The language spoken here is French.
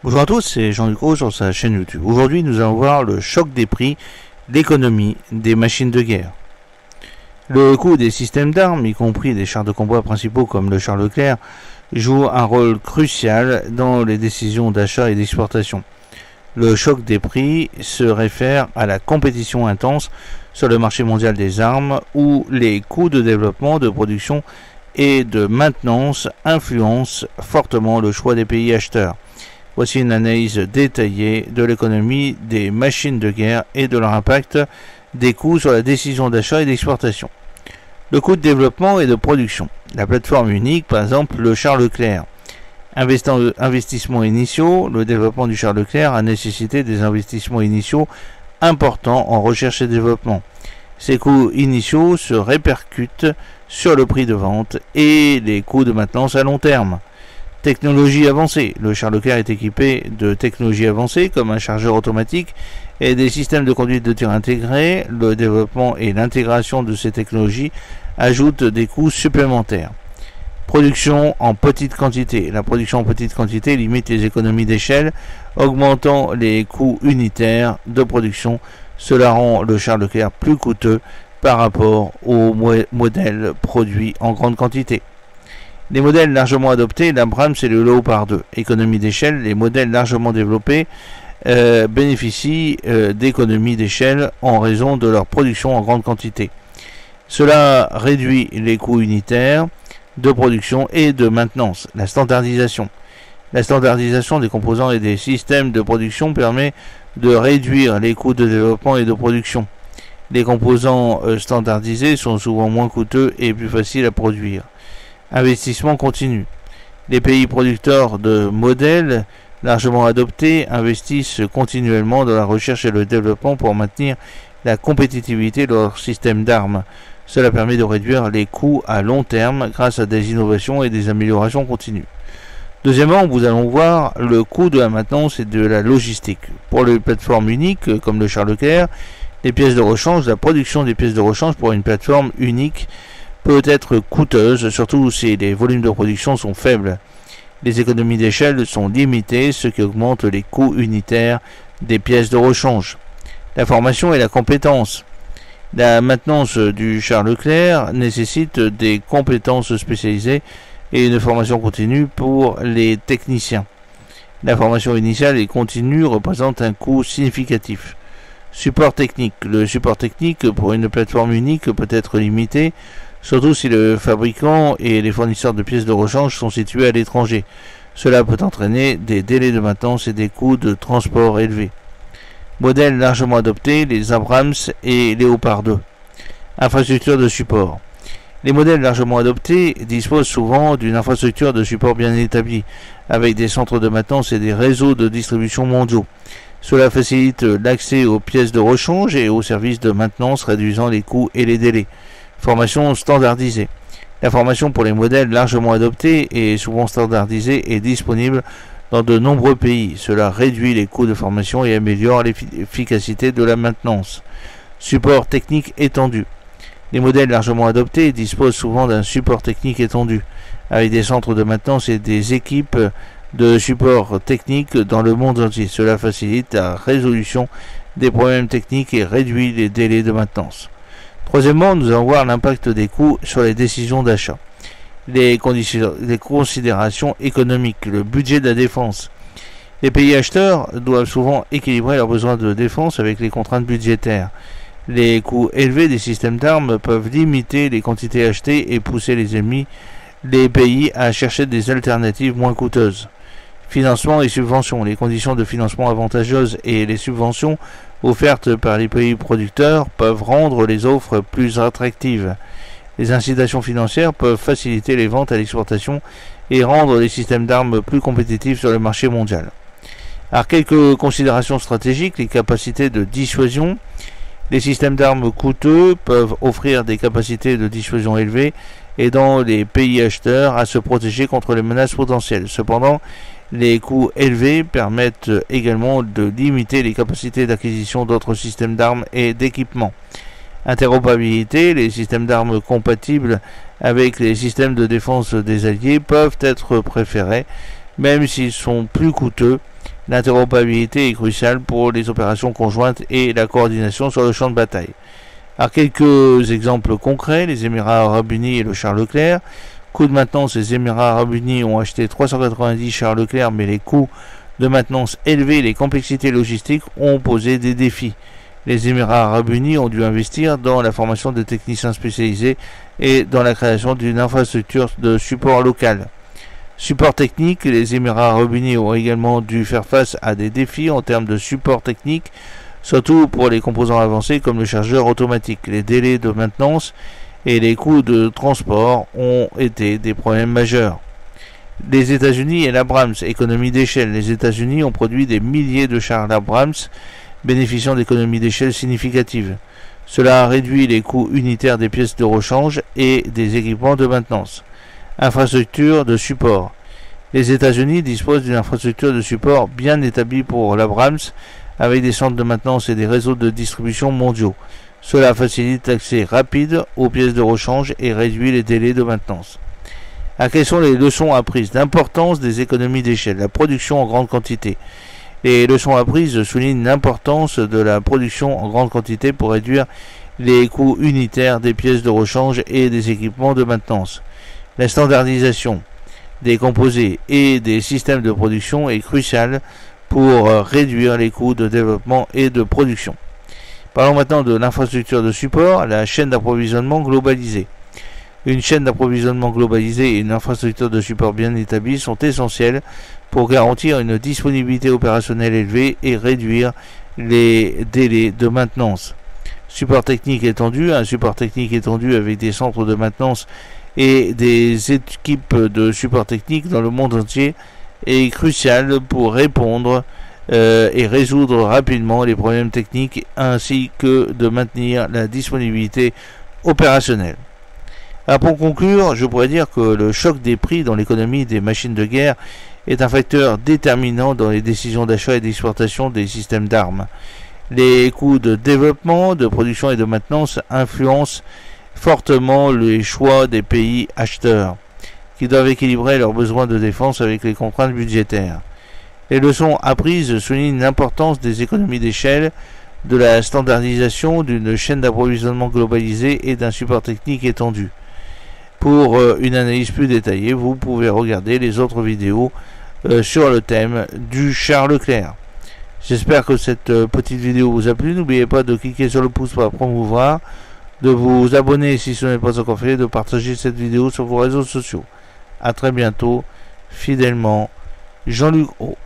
Bonjour à tous, c'est Jean-Luc Roux sur sa chaîne YouTube. Aujourd'hui, nous allons voir le choc des prix, l'économie des machines de guerre. Le coût des systèmes d'armes, y compris des chars de combat principaux comme le char Leclerc, joue un rôle crucial dans les décisions d'achat et d'exportation. Le choc des prix se réfère à la compétition intense sur le marché mondial des armes où les coûts de développement, de production et de maintenance influencent fortement le choix des pays acheteurs. Voici une analyse détaillée de l'économie des machines de guerre et de leur impact des coûts sur la décision d'achat et d'exportation. Le coût de développement et de production. La plateforme unique, par exemple le char Leclerc. Investissements initiaux, le développement du char Leclerc a nécessité des investissements initiaux importants en recherche et développement. Ces coûts initiaux se répercutent sur le prix de vente et les coûts de maintenance à long terme. Technologie avancée. Le char Leclerc est équipé de technologies avancées comme un chargeur automatique et des systèmes de conduite de tir intégrés. Le développement et l'intégration de ces technologies ajoutent des coûts supplémentaires. Production en petite quantité. La production en petite quantité limite les économies d'échelle, augmentant les coûts unitaires de production. Cela rend le char Leclerc plus coûteux par rapport aux modèles produits en grande quantité. Les modèles largement adoptés, l'Abrams et le Léopard 2. Économie d'échelle, les modèles largement développés bénéficient d'économies d'échelle en raison de leur production en grande quantité. Cela réduit les coûts unitaires de production et de maintenance. La standardisation. La standardisation des composants et des systèmes de production permet de réduire les coûts de développement et de production. Les composants standardisés sont souvent moins coûteux et plus faciles à produire. Investissement continu. Les pays producteurs de modèles largement adoptés investissent continuellement dans la recherche et le développement pour maintenir la compétitivité de leur système d'armes. Cela permet de réduire les coûts à long terme grâce à des innovations et des améliorations continues. Deuxièmement, nous allons voir le coût de la maintenance et de la logistique. Pour les plateformes uniques comme le char Leclerc, les pièces de rechange, la production des pièces de rechange pour une plateforme unique peut être coûteuse, surtout si les volumes de production sont faibles. Les économies d'échelle sont limitées, ce qui augmente les coûts unitaires des pièces de rechange. La formation et la compétence. La maintenance du char Leclerc nécessite des compétences spécialisées et une formation continue pour les techniciens. La formation initiale et continue représente un coût significatif. Support technique. Le support technique pour une plateforme unique peut être limité, surtout si le fabricant et les fournisseurs de pièces de rechange sont situés à l'étranger. Cela peut entraîner des délais de maintenance et des coûts de transport élevés. Modèles largement adoptés, les Abrams et Léopard 2. Infrastructure de support. Les modèles largement adoptés disposent souvent d'une infrastructure de support bien établie, avec des centres de maintenance et des réseaux de distribution mondiaux. Cela facilite l'accès aux pièces de rechange et aux services de maintenance, réduisant les coûts et les délais. Formation standardisée. La formation pour les modèles largement adoptés est souvent standardisée et disponible dans de nombreux pays. Cela réduit les coûts de formation et améliore l'efficacité de la maintenance. Support technique étendu. Les modèles largement adoptés disposent souvent d'un support technique étendu, avec des centres de maintenance et des équipes de support technique dans le monde entier. Cela facilite la résolution des problèmes techniques et réduit les délais de maintenance. Troisièmement, nous allons voir l'impact des coûts sur les décisions d'achat. Les considérations économiques, le budget de la défense. Les pays acheteurs doivent souvent équilibrer leurs besoins de défense avec les contraintes budgétaires. Les coûts élevés des systèmes d'armes peuvent limiter les quantités achetées et pousser les pays à chercher des alternatives moins coûteuses. Financement et subventions. Les conditions de financement avantageuses et les subventions offertes par les pays producteurs peuvent rendre les offres plus attractives. Les incitations financières peuvent faciliter les ventes à l'exportation et rendre les systèmes d'armes plus compétitifs sur le marché mondial. Alors, quelques considérations stratégiques, les capacités de dissuasion. Les systèmes d'armes coûteux peuvent offrir des capacités de dissuasion élevées, aidant les pays acheteurs à se protéger contre les menaces potentielles. Cependant, les coûts élevés permettent également de limiter les capacités d'acquisition d'autres systèmes d'armes et d'équipements. Interopérabilité, les systèmes d'armes compatibles avec les systèmes de défense des alliés peuvent être préférés, même s'ils sont plus coûteux L'interopérabilité est cruciale pour les opérations conjointes et la coordination sur le champ de bataille. Alors, quelques exemples concrets, les Émirats Arabes Unis et le Charles Leclerc. Coût de maintenance, les Émirats Arabes Unis ont acheté 390 Charles Leclerc, mais les coûts de maintenance élevés et les complexités logistiques ont posé des défis. Les Émirats Arabes Unis ont dû investir dans la formation de techniciens spécialisés et dans la création d'une infrastructure de support local. Support technique, les Émirats Arabes Unis ont également dû faire face à des défis en termes de support technique, surtout pour les composants avancés comme le chargeur automatique. Les délais de maintenance et les coûts de transport ont été des problèmes majeurs. Les États-Unis et l'Abrams, économie d'échelle. Les États-Unis ont produit des milliers de chars Abrams, bénéficiant d'économies d'échelle significatives. Cela a réduit les coûts unitaires des pièces de rechange et des équipements de maintenance. Infrastructure de support. Les États-Unis disposent d'une infrastructure de support bien établie pour l'Abrams, avec des centres de maintenance et des réseaux de distribution mondiaux. Cela facilite l'accès rapide aux pièces de rechange et réduit les délais de maintenance. Alors, quelles sont les leçons apprises? L'importance des économies d'échelle, la production en grande quantité. Les leçons apprises soulignent l'importance de la production en grande quantité pour réduire les coûts unitaires des pièces de rechange et des équipements de maintenance. La standardisation des composés et des systèmes de production est cruciale pour réduire les coûts de développement et de production. Parlons maintenant de l'infrastructure de support, la chaîne d'approvisionnement globalisée. Une chaîne d'approvisionnement globalisée et une infrastructure de support bien établie sont essentielles pour garantir une disponibilité opérationnelle élevée et réduire les délais de maintenance. Support technique étendu, un support technique étendu avec des centres de maintenance et des équipes de support technique dans le monde entier est crucial pour répondre et résoudre rapidement les problèmes techniques ainsi que de maintenir la disponibilité opérationnelle. Alors pour conclure, je pourrais dire que le choc des prix dans l'économie des machines de guerre est un facteur déterminant dans les décisions d'achat et d'exportation des systèmes d'armes. Les coûts de développement, de production et de maintenance influencent fortement les choix des pays acheteurs, qui doivent équilibrer leurs besoins de défense avec les contraintes budgétaires. Les leçons apprises soulignent l'importance des économies d'échelle, de la standardisation, d'une chaîne d'approvisionnement globalisée et d'un support technique étendu. Pour une analyse plus détaillée, vous pouvez regarder les autres vidéos sur le thème du Charles Leclerc. J'espère que cette petite vidéo vous a plu. N'oubliez pas de cliquer sur le pouce pour la promouvoir, de vous abonner si ce n'est pas encore fait, de partager cette vidéo sur vos réseaux sociaux. A très bientôt, fidèlement, Jean-Luc O.